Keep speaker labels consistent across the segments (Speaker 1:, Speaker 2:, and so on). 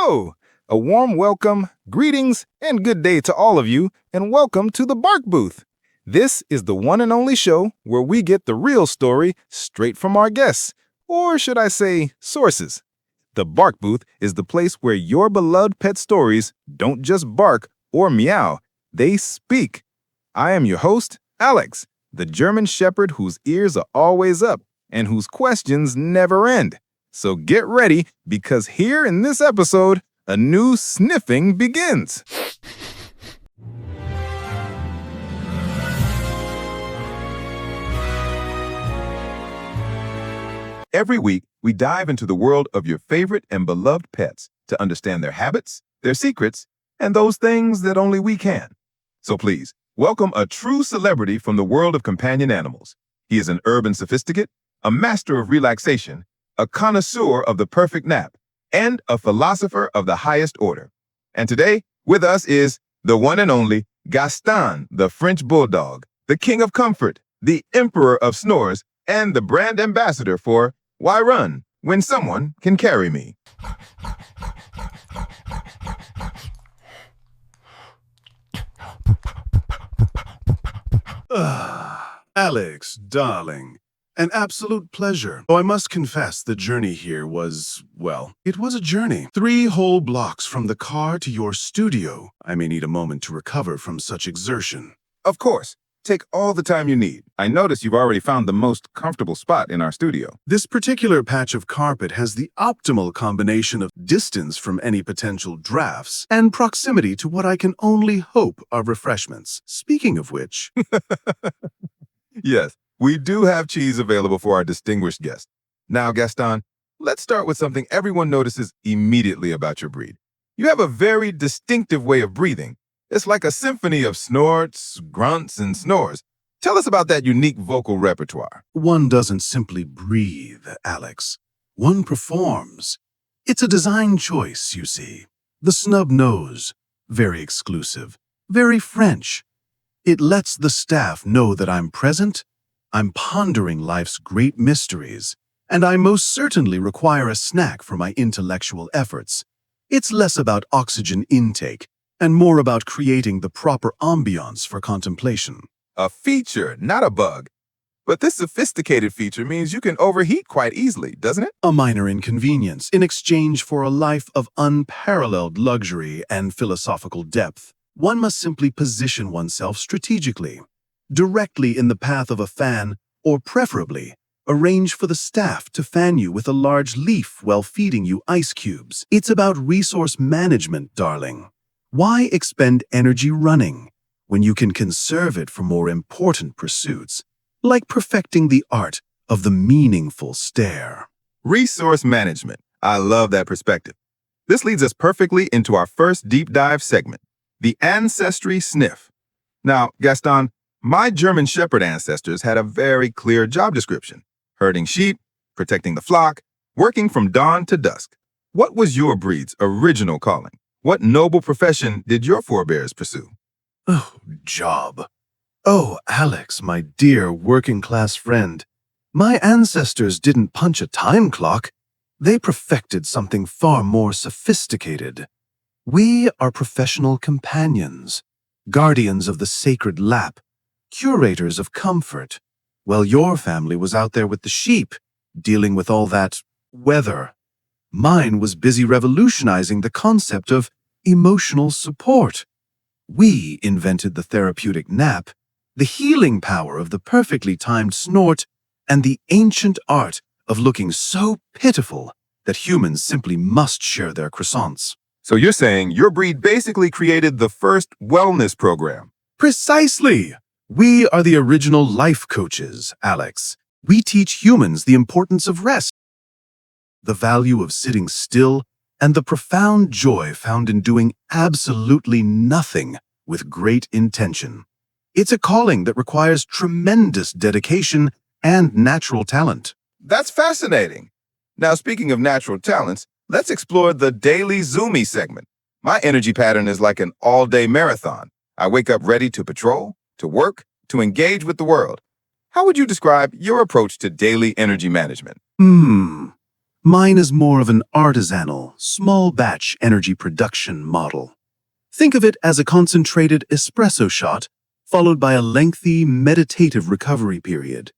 Speaker 1: Hello! A warm welcome, greetings, and good day to all of you, and welcome to the Bark Booth. This is the one and only show where we get the real story straight from our guests, or should I say, sources. The Bark Booth is the place where your beloved pet stories don't just bark or meow, they speak. I am your host, Alex, the German Shepherd whose ears are always up and whose questions never end. So get ready, because here in this episode, a new sniffing begins.
Speaker 2: Every week, we dive into the world of your favorite and beloved pets to understand their habits, their secrets, and those things that only we can. So please, welcome a true celebrity from the world of companion animals. He is an urban sophisticate, a master of relaxation, a connoisseur of the perfect nap, and a philosopher of the highest order. And today, with us is the one and only Gaston, the French Bulldog, the king of comfort, the emperor of snores, and the brand ambassador for Why Run When Someone Can Carry Me.
Speaker 3: Alex, darling, an absolute pleasure. Though I must confess the journey here was, well, it was a journey. 3 whole blocks from the car to your studio. I may need a moment to recover from such exertion.
Speaker 2: Of course, take all the time you need. I notice you've already found the most comfortable spot in our studio.
Speaker 3: This particular patch of carpet has the optimal combination of distance from any potential drafts and proximity to what I can only hope are refreshments. Speaking of which...
Speaker 2: Yes, we do have cheese available for our distinguished guest. Now, Gaston, let's start with something everyone notices immediately about your breed. You have a very distinctive way of breathing. It's like a symphony of snorts, grunts, and snores. Tell us about that unique vocal repertoire.
Speaker 3: One doesn't simply breathe, Alex. One performs. It's a design choice, you see. The snub nose, very exclusive, very French. It lets the staff know that I'm present, I'm pondering life's great mysteries, and I most certainly require a snack for my intellectual efforts. It's less about oxygen intake and more about creating the proper ambiance for contemplation.
Speaker 2: A feature, not a bug. But this sophisticated feature means you can overheat quite easily, doesn't it?
Speaker 3: A minor inconvenience in exchange for a life of unparalleled luxury and philosophical depth. One must simply position oneself strategically, directly in the path of a fan, or preferably, arrange for the staff to fan you with a large leaf while feeding you ice cubes. It's about resource management, darling. Why expend energy running when you can conserve it for more important pursuits, like perfecting the art of the meaningful stare?
Speaker 2: Resource management. I love that perspective. This leads us perfectly into our first deep dive segment, the ancestry sniff. Now, Gaston, my German Shepherd ancestors had a very clear job description: herding sheep, protecting the flock, working from dawn to dusk. What was your breed's original calling? What noble profession did your forebears pursue?
Speaker 3: Oh, job. Oh, Alex, my dear working-class friend. My ancestors didn't punch a time clock. They perfected something far more sophisticated. We are professional companions, guardians of the sacred lap, curators of comfort, while your family was out there with the sheep, dealing with all that weather. Mine was busy revolutionizing the concept of emotional support. We invented the therapeutic nap, the healing power of the perfectly timed snort, and the ancient art of looking so pitiful that humans simply must share their croissants.
Speaker 2: So you're saying your breed basically created the first wellness program?
Speaker 3: Precisely! We are the original life coaches, Alex. We teach humans the importance of rest, the value of sitting still, and the profound joy found in doing absolutely nothing with great intention. It's a calling that requires tremendous dedication and natural talent.
Speaker 2: That's fascinating. Now, speaking of natural talents, let's explore the daily Zoomy segment. My energy pattern is like an all-day marathon. I wake up ready to patrol, to work, to engage with the world. How would you describe your approach to daily energy management?
Speaker 3: Mine is more of an artisanal, small-batch energy production model. Think of it as a concentrated espresso shot, followed by a lengthy, meditative recovery period.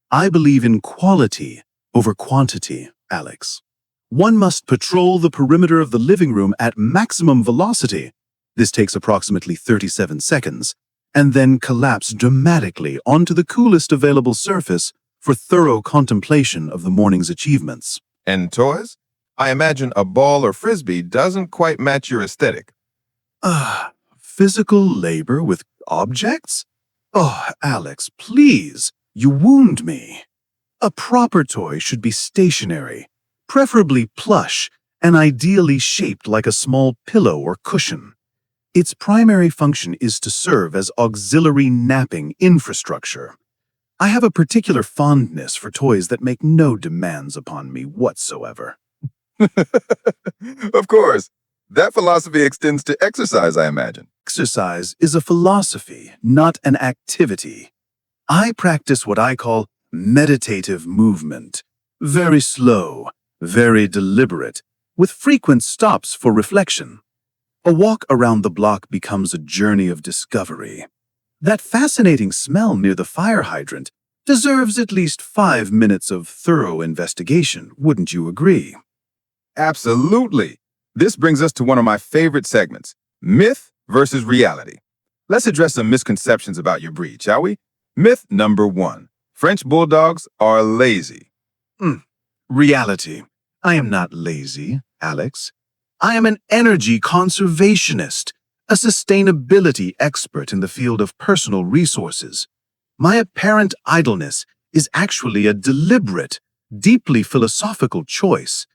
Speaker 3: I believe in quality over quantity, Alex. One must patrol the perimeter of the living room at maximum velocity. This takes approximately 37 seconds, and then collapse dramatically onto the coolest available surface for thorough contemplation of the morning's achievements.
Speaker 2: And toys? I imagine a ball or frisbee doesn't quite match your aesthetic.
Speaker 3: Physical labor with objects? Oh, Alex, please, you wound me. A proper toy should be stationary, preferably plush, and ideally shaped like a small pillow or cushion. Its primary function is to serve as auxiliary napping infrastructure. I have a particular fondness for toys that make no demands upon me whatsoever.
Speaker 2: Of course. That philosophy extends to exercise, I imagine.
Speaker 3: Exercise is a philosophy, not an activity. I practice what I call meditative movement. Very slow, very deliberate, with frequent stops for reflection. A walk around the block becomes a journey of discovery. That fascinating smell near the fire hydrant deserves at least 5 minutes of thorough investigation, wouldn't you agree?
Speaker 2: Absolutely. This brings us to one of my favorite segments, myth versus reality. Let's address some misconceptions about your breed, shall we? Myth number 1. French Bulldogs are lazy.
Speaker 3: Reality. I am not lazy, Alex. I am an energy conservationist, a sustainability expert in the field of personal resources. My apparent idleness is actually a deliberate, deeply philosophical choice.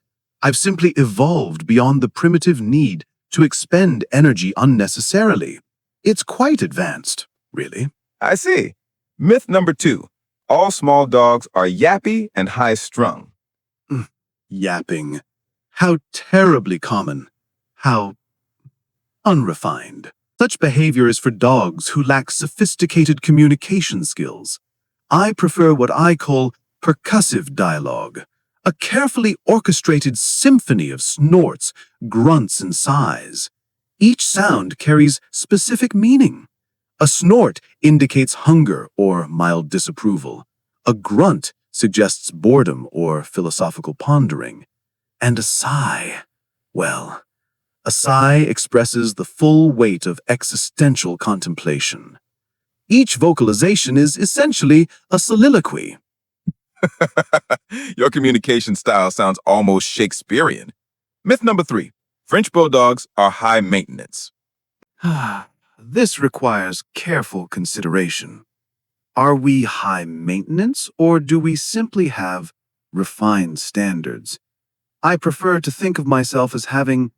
Speaker 3: I've simply evolved beyond the primitive need to expend energy unnecessarily. It's quite advanced, really.
Speaker 2: I see. Myth number 2. All small dogs are yappy and high-strung.
Speaker 3: Yapping. How terribly common. How unrefined. Such behavior is for dogs who lack sophisticated communication skills. I prefer what I call percussive dialogue, a carefully orchestrated symphony of snorts, grunts, and sighs. Each sound carries specific meaning. A snort indicates hunger or mild disapproval. A grunt suggests boredom or philosophical pondering. And a sigh, well, a sigh expresses the full weight of existential contemplation. Each vocalization is essentially a soliloquy.
Speaker 2: Your communication style sounds almost Shakespearean. Myth number 3. French Bulldogs are high maintenance.
Speaker 3: This requires careful consideration. Are we high maintenance, or do we simply have refined standards? I prefer to think of myself as having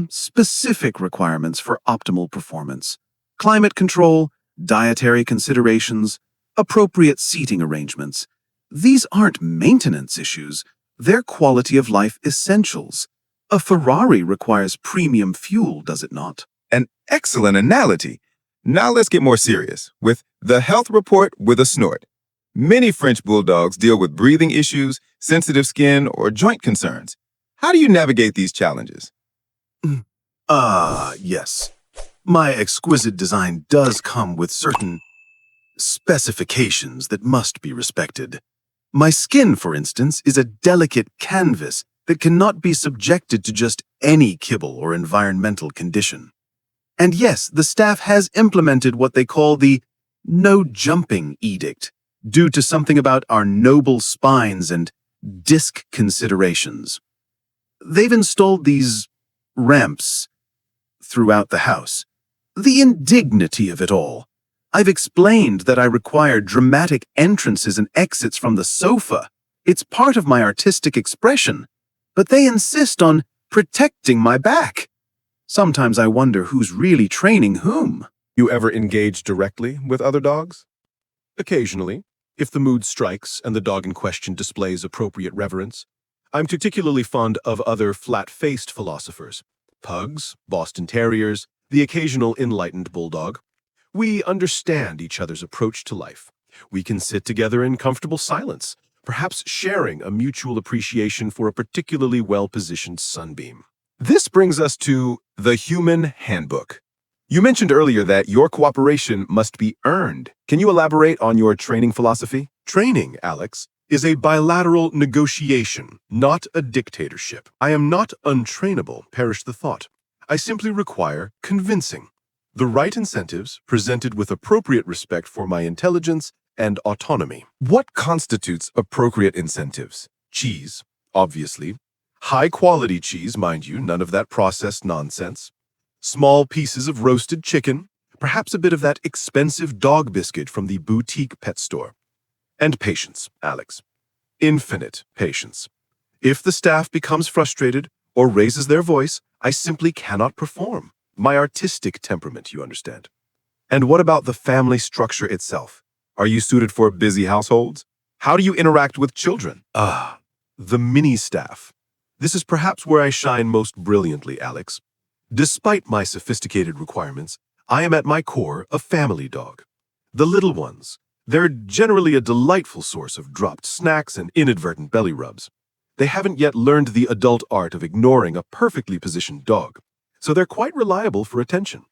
Speaker 3: specific requirements for optimal performance. Climate control, dietary considerations, appropriate seating arrangements. These aren't maintenance issues, they're quality of life essentials. A Ferrari requires premium fuel, does it not?
Speaker 2: An excellent analogy. Now let's get more serious with the health report with a snort. Many French Bulldogs deal with breathing issues, sensitive skin, or joint concerns. How do you navigate these challenges?
Speaker 3: Yes. My exquisite design does come with certain specifications that must be respected. My skin, for instance, is a delicate canvas that cannot be subjected to just any kibble or environmental condition. And yes, the staff has implemented what they call the no jumping edict, due to something about our noble spines and disc considerations. They've installed these ramps throughout the house. The indignity of it all. I've explained that I require dramatic entrances and exits from the sofa. It's part of my artistic expression. But they insist on protecting my back. Sometimes I wonder who's really training whom.
Speaker 4: You ever engage directly with other dogs? Occasionally, if the mood strikes and the dog in question displays appropriate reverence. I'm particularly fond of other flat-faced philosophers. Pugs, Boston Terriers, the occasional enlightened bulldog. We understand each other's approach to life. We can sit together in comfortable silence, perhaps sharing a mutual appreciation for a particularly well-positioned sunbeam. This brings us to the Human Handbook. You mentioned earlier that your cooperation must be earned. Can you elaborate on your training philosophy? Training, Alex, is a bilateral negotiation, not a dictatorship. I am not untrainable, perish the thought. I simply require convincing. The right incentives presented with appropriate respect for my intelligence and autonomy.
Speaker 2: What constitutes appropriate incentives?
Speaker 4: Cheese, obviously. High-quality cheese, mind you, none of that processed nonsense. Small pieces of roasted chicken, perhaps a bit of that expensive dog biscuit from the boutique pet store. And patience, Alex. Infinite patience. If the staff becomes frustrated or raises their voice, I simply cannot perform. My artistic temperament, you understand.
Speaker 2: And what about the family structure itself? Are you suited for busy households? How do you interact with children?
Speaker 4: The mini-staff. This is perhaps where I shine most brilliantly, Alex. Despite my sophisticated requirements, I am at my core a family dog. The little ones, they're generally a delightful source of dropped snacks and inadvertent belly rubs. They haven't yet learned the adult art of ignoring a perfectly positioned dog, so they're quite reliable for attention.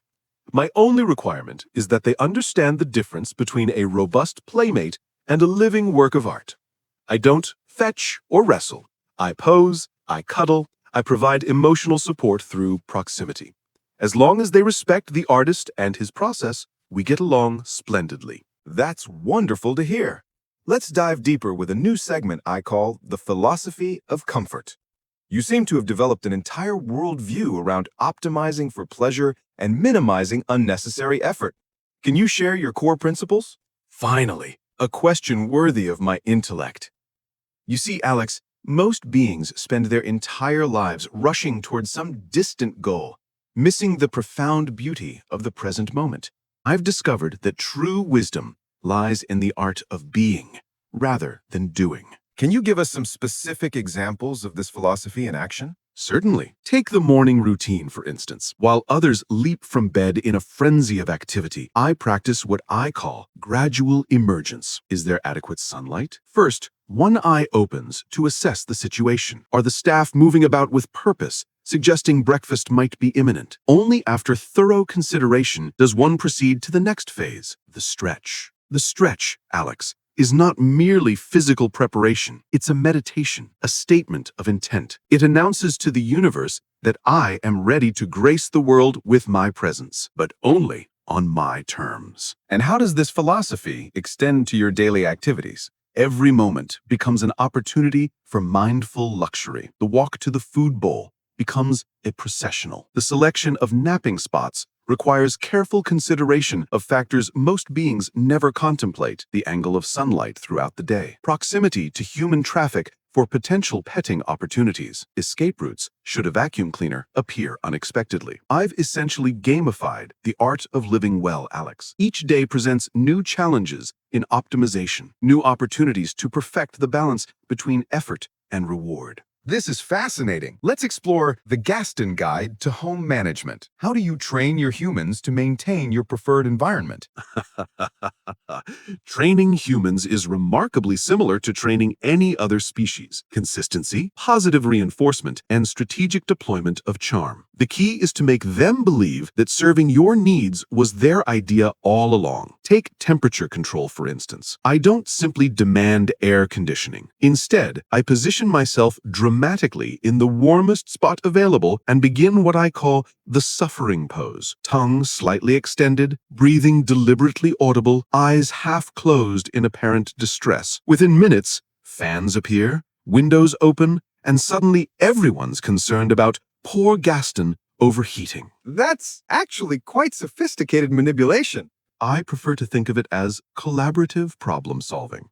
Speaker 4: My only requirement is that they understand the difference between a robust playmate and a living work of art. I don't fetch or wrestle. I pose, I cuddle, I provide emotional support through proximity. As long as they respect the artist and his process, we get along splendidly.
Speaker 2: That's wonderful to hear. Let's dive deeper with a new segment I call the philosophy of comfort. You seem to have developed an entire worldview around optimizing for pleasure and minimizing unnecessary effort. Can you share your core principles?
Speaker 4: Finally, a question worthy of my intellect.
Speaker 2: You see, Alex, most beings spend their entire lives rushing towards some distant goal, missing the profound beauty of the present moment. I've discovered that true wisdom lies in the art of being rather than doing. Can you give us some specific examples of this philosophy in action?
Speaker 4: Certainly. Take the morning routine, for instance. While others leap from bed in a frenzy of activity, I practice what I call gradual emergence. Is there adequate sunlight? First, one eye opens to assess the situation. Are the staff moving about with purpose, suggesting breakfast might be imminent? Only after thorough consideration does one proceed to the next phase, the stretch. The stretch, Alex, is not merely physical preparation. It's a meditation, a statement of intent. It announces to the universe that I am ready to grace the world with my presence, but only on my terms.
Speaker 2: And how does this philosophy extend to your daily activities?
Speaker 4: Every moment becomes an opportunity for mindful luxury. The walk to the food bowl becomes a processional. The selection of napping spots requires careful consideration of factors most beings never contemplate: the angle of sunlight throughout the day, proximity to human traffic for potential petting opportunities, escape routes should a vacuum cleaner appear unexpectedly. I've essentially gamified the art of living well, Alex. Each day presents new challenges in optimization, new opportunities to perfect the balance between effort and reward.
Speaker 2: This is fascinating. Let's explore the Gaston Guide to Home Management. How do you train your humans to maintain your preferred environment?
Speaker 4: Training humans is remarkably similar to training any other species. Consistency, positive reinforcement, and strategic deployment of charm. The key is to make them believe that serving your needs was their idea all along. Take temperature control, for instance. I don't simply demand air conditioning. Instead, I position myself dramatically in the warmest spot available and begin what I call the suffering pose. Tongue slightly extended, breathing deliberately audible, eyes half closed in apparent distress. Within minutes, fans appear, windows open, and suddenly everyone's concerned about poor Gaston overheating.
Speaker 2: That's actually quite sophisticated manipulation.
Speaker 4: I prefer to think of it as collaborative problem solving.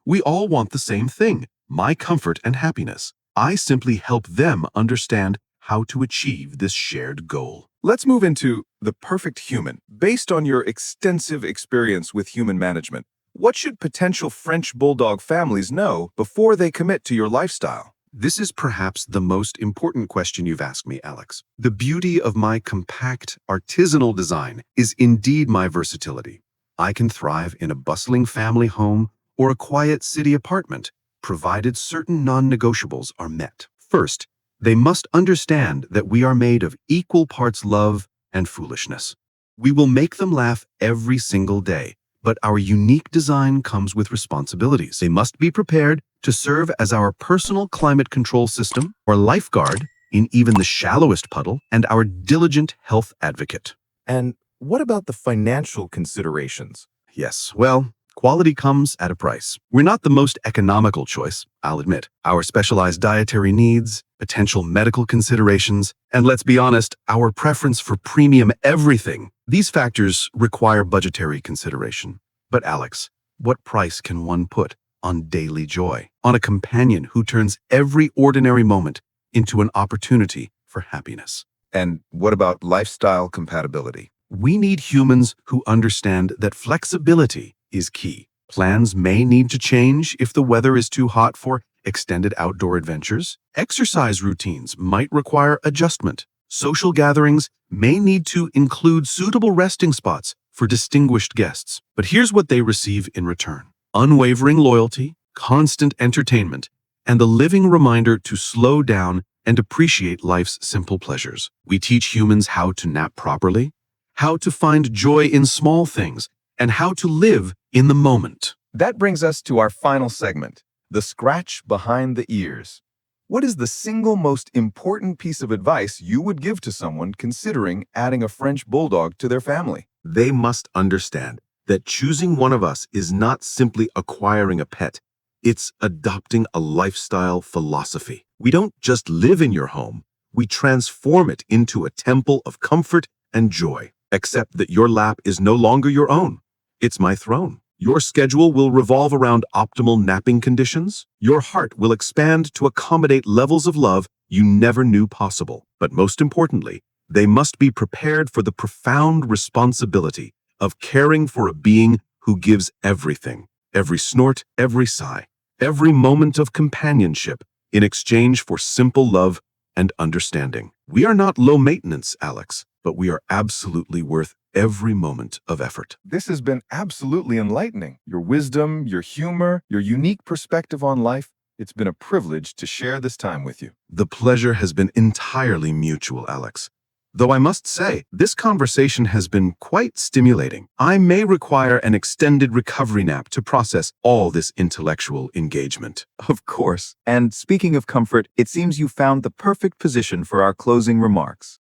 Speaker 4: We all want the same thing: my comfort and happiness. I simply help them understand how to achieve this shared goal.
Speaker 2: Let's move into the perfect human. Based on your extensive experience with human management, what should potential French Bulldog families know before they commit to your lifestyle?
Speaker 4: This is perhaps the most important question you've asked me, Alex. The beauty of my compact, artisanal design is indeed my versatility. I can thrive in a bustling family home or a quiet city apartment,
Speaker 3: provided certain non-negotiables are met. First, they must understand that we are made of equal parts love and foolishness. We will make them laugh every single day, but our unique design comes with responsibilities. They must be prepared to serve as our personal climate control system, our lifeguard in even the shallowest puddle, and our diligent health advocate.
Speaker 1: And what about the financial considerations?
Speaker 3: Yes, well, quality comes at a price. We're not the most economical choice, I'll admit. Our specialized dietary needs, potential medical considerations, and let's be honest, our preference for premium everything. These factors require budgetary consideration. But Alex, what price can one put on daily joy, on a companion who turns every ordinary moment into an opportunity for happiness?
Speaker 2: And what about lifestyle compatibility?
Speaker 3: We need humans who understand that flexibility is key. Plans may need to change if the weather is too hot for extended outdoor adventures. Exercise routines might require adjustment. Social gatherings may need to include suitable resting spots for distinguished guests. But here's what they receive in return: unwavering loyalty, constant entertainment, and the living reminder to slow down and appreciate life's simple pleasures. We teach humans how to nap properly, how to find joy in small things, and how to live in the moment.
Speaker 2: That brings us to our final segment, the scratch behind the ears. What is the single most important piece of advice you would give to someone considering adding a French Bulldog to their family?
Speaker 3: They must understand that choosing one of us is not simply acquiring a pet. It's adopting a lifestyle philosophy. We don't just live in your home, we transform it into a temple of comfort and joy. Except that your lap is no longer your own. It's my throne. Your schedule will revolve around optimal napping conditions. Your heart will expand to accommodate levels of love you never knew possible. But most importantly, they must be prepared for the profound responsibility of caring for a being who gives everything, every snort, every sigh, every moment of companionship in exchange for simple love and understanding. We are not low maintenance, Alex, but we are absolutely worth every moment of effort.
Speaker 2: This has been absolutely enlightening. Your wisdom, your humor, your unique perspective on life. It's been a privilege to share this time with you.
Speaker 3: The pleasure has been entirely mutual, Alex. Though I must say, this conversation has been quite stimulating. I may require an extended recovery nap to process all this intellectual engagement.
Speaker 5: Of course. And speaking of comfort, it seems you found the perfect position for our closing remarks.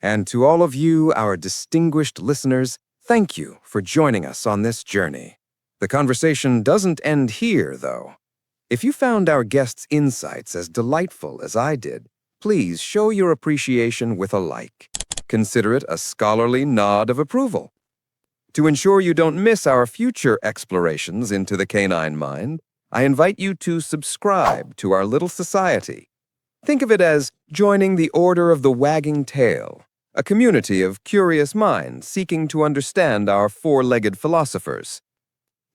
Speaker 6: And to all of you, our distinguished listeners, thank you for joining us on this journey. The conversation doesn't end here, though. If you found our guests' insights as delightful as I did, please show your appreciation with a like. Consider it a scholarly nod of approval. To ensure you don't miss our future explorations into the canine mind, I invite you to subscribe to our little society. Think of it as joining the Order of the Wagging Tail, a community of curious minds seeking to understand our four-legged philosophers.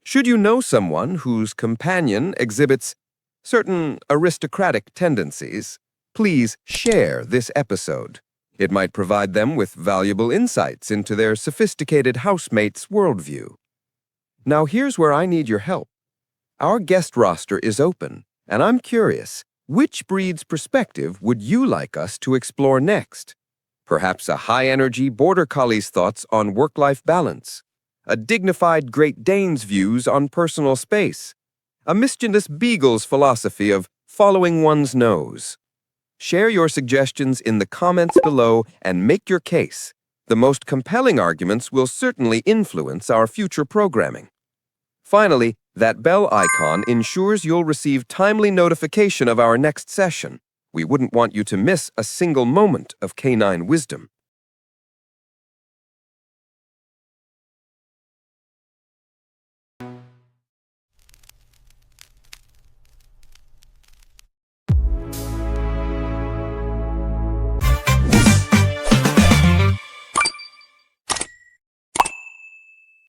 Speaker 6: Should you know someone whose companion exhibits certain aristocratic tendencies, please share this episode. It might provide them with valuable insights into their sophisticated housemate's worldview. Now here's where I need your help. Our guest roster is open, and I'm curious, which breed's perspective would you like us to explore next? Perhaps a high-energy Border Collie's thoughts on work-life balance, a dignified Great Dane's views on personal space, a mischievous Beagle's philosophy of following one's nose. Share your suggestions in the comments below and make your case. The most compelling arguments will certainly influence our future programming. Finally, that bell icon ensures you'll receive timely notification of our next session. We wouldn't want you to miss a single moment of canine wisdom.